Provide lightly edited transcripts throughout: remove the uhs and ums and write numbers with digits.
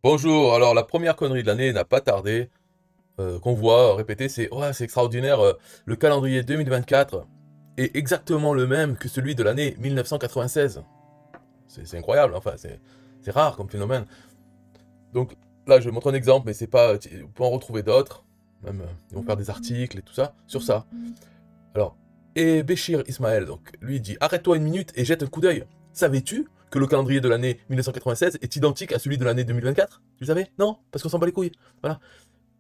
Bonjour, alors la première connerie de l'année n'a pas tardé, qu'on voit répéter, c'est ouais, c'est extraordinaire, le calendrier 2024 est exactement le même que celui de l'année 1996. C'est incroyable, enfin, c'est rare comme phénomène. Donc là, je montre un exemple, mais c'est pas, on peut en retrouver d'autres, même, ils vont faire des articles et tout ça, sur ça. Alors, et Béchir Ismaël, donc, lui il dit, arrête-toi une minute et jette un coup d'œil. Savais-tu que le calendrier de l'année 1996 est identique à celui de l'année 2024? Tu le savais? Non? Parce qu'on s'en bat les couilles. Voilà.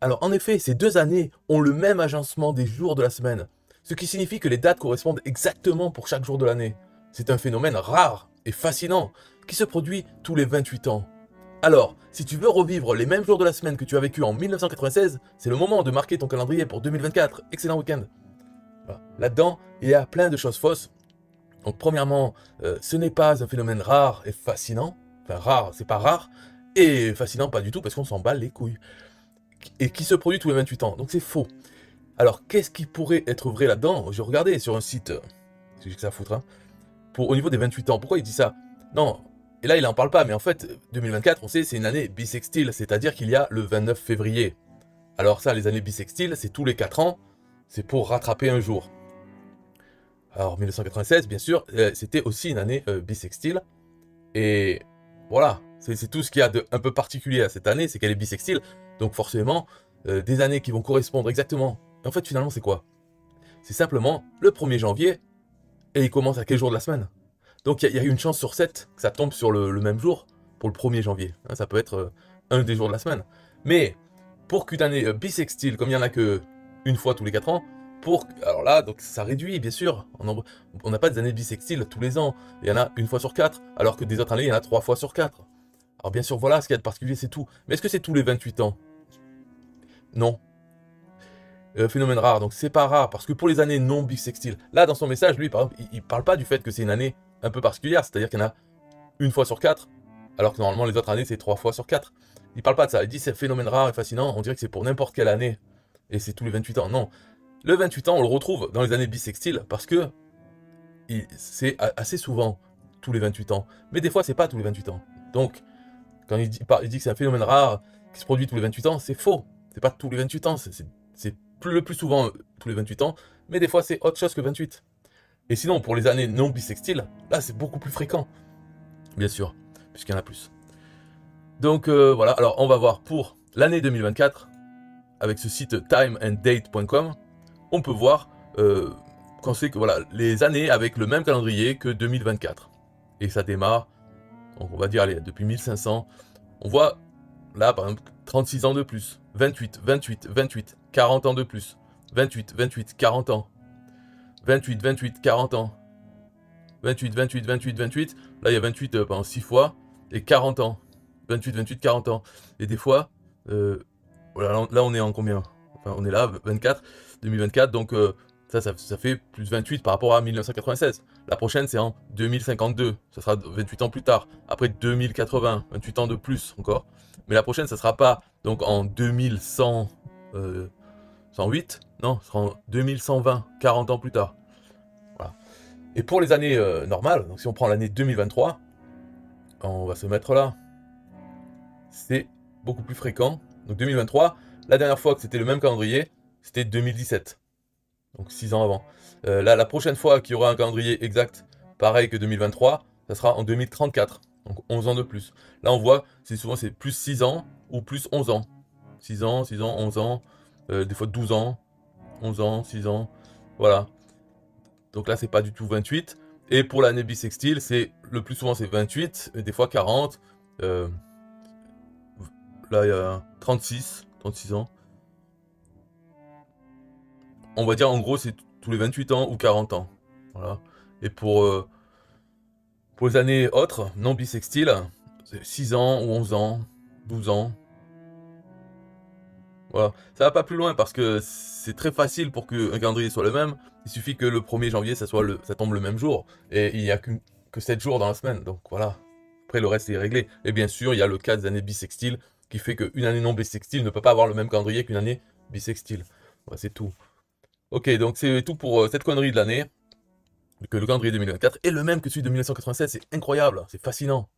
Alors, en effet, ces deux années ont le même agencement des jours de la semaine, ce qui signifie que les dates correspondent exactement pour chaque jour de l'année. C'est un phénomène rare et fascinant, qui se produit tous les 28 ans. Alors, si tu veux revivre les mêmes jours de la semaine que tu as vécu en 1996, c'est le moment de marquer ton calendrier pour 2024. Excellent week-end. Voilà. Là-dedans, il y a plein de choses fausses. Donc, premièrement, ce n'est pas un phénomène rare et fascinant. Enfin, rare, c'est pas rare. Et fascinant, pas du tout, parce qu'on s'en bat les couilles. Et qui se produit tous les 28 ans. Donc, c'est faux. Alors, qu'est-ce qui pourrait être vrai là-dedans? J'ai regardé sur un site, si j'ai que ça à foutre, hein, au niveau des 28 ans. Pourquoi il dit ça? Non, et là, il en parle pas, mais en fait, 2024, on sait, c'est une année bissextile, c'est-à-dire qu'il y a le 29 février. Alors ça, les années bissextiles, c'est tous les 4 ans, c'est pour rattraper un jour. Alors, 1996, bien sûr, c'était aussi une année bissextile, et voilà, c'est tout ce qu'il y a de un peu particulier à cette année, c'est qu'elle est bissextile, donc forcément, des années qui vont correspondre exactement. Et en fait, finalement, c'est quoi? C'est simplement le 1er janvier, et il commence à quel jour de la semaine? Donc il y a une chance sur 7 que ça tombe sur le même jour pour le 1er janvier. Hein, ça peut être un des jours de la semaine. Mais pour qu'une année bissextile, comme il n'y en a que une fois tous les 4 ans, alors là, donc ça réduit, bien sûr. On n'a pas des années bissextiles tous les ans. Il y en a une fois sur 4, alors que des autres années, il y en a 3 fois sur 4. Alors bien sûr, voilà ce qu'il y a de particulier, c'est tout. Mais est-ce que c'est tous les 28 ans? Non. Phénomène rare, donc c'est pas rare, parce que pour les années non bissextiles, là dans son message, lui, par exemple, il parle pas du fait que c'est une année un peu particulière, c'est-à-dire qu'il y en a une fois sur 4, alors que normalement les autres années c'est 3 fois sur 4. Il parle pas de ça, il dit c'est un phénomène rare et fascinant, on dirait que c'est pour n'importe quelle année, et c'est tous les 28 ans. Non, le 28 ans on le retrouve dans les années bissextiles, parce que c'est assez souvent tous les 28 ans, mais des fois c'est pas tous les 28 ans. Donc, quand il dit que c'est un phénomène rare qui se produit tous les 28 ans, c'est faux. C'est pas tous les 28 ans, c'est le plus souvent tous les 28 ans, mais des fois c'est autre chose que 28. Et sinon, pour les années non bissextiles, là c'est beaucoup plus fréquent, bien sûr, puisqu'il y en a plus. Donc voilà, alors on va voir pour l'année 2024, avec ce site timeanddate.com, on peut voir qu'on sait que voilà, les années avec le même calendrier que 2024. Et ça démarre, donc on va dire, allez, depuis 1500, on voit là par exemple 36 ans de plus, 28, 28, 28, 40 ans de plus, 28, 28, 40 ans, 28, 28, 40 ans, 28, 28, 28, 28, là il y a 28 pendant 6 fois, et 40 ans, 28, 28, 40 ans. Et des fois, voilà, là on est en combien? Enfin on est là, 24, 2024, donc ça fait plus 28 par rapport à 1996. La prochaine c'est en 2052, ça sera 28 ans plus tard. Après 2080, 28 ans de plus encore. Mais la prochaine ça sera pas donc en 2100, 108, non, ça sera en 2120, 40 ans plus tard. Voilà. Et pour les années normales, donc si on prend l'année 2023, on va se mettre là. C'est beaucoup plus fréquent. Donc 2023, la dernière fois que c'était le même calendrier, c'était 2017. Donc 6 ans avant. Là, la prochaine fois qu'il y aura un calendrier exact, pareil que 2023, ça sera en 2034. Donc 11 ans de plus. Là, on voit, c'est souvent c'est plus 6 ans ou plus 11 ans. 6 ans, 6 ans, 11 ans, des fois 12 ans, 11 ans, 6 ans. Voilà. Donc là, c'est pas du tout 28. Et pour l'année bissextile, c'est le plus souvent c'est 28, et des fois 40. Euh, Là, il y a 36 ans. On va dire en gros, c'est tous les 28 ans ou 40 ans. Voilà. Et pour les années autres, non bissextiles, c'est 6 ans ou 11 ans, 12 ans. Voilà. Ça va pas plus loin parce que c'est très facile pour qu'un calendrier soit le même. Il suffit que le 1er janvier, ça tombe le même jour. Et il n'y a que 7 jours dans la semaine. Donc voilà. Après, le reste est réglé. Et bien sûr, il y a le cas des années bissextiles qui fait qu'une année non bissextile ne peut pas avoir le même calendrier qu'une année bissextile. Voilà, c'est tout. Ok, donc c'est tout pour cette connerie de l'année. Que le calendrier 2024 est le même que celui de 1996. C'est incroyable, c'est fascinant.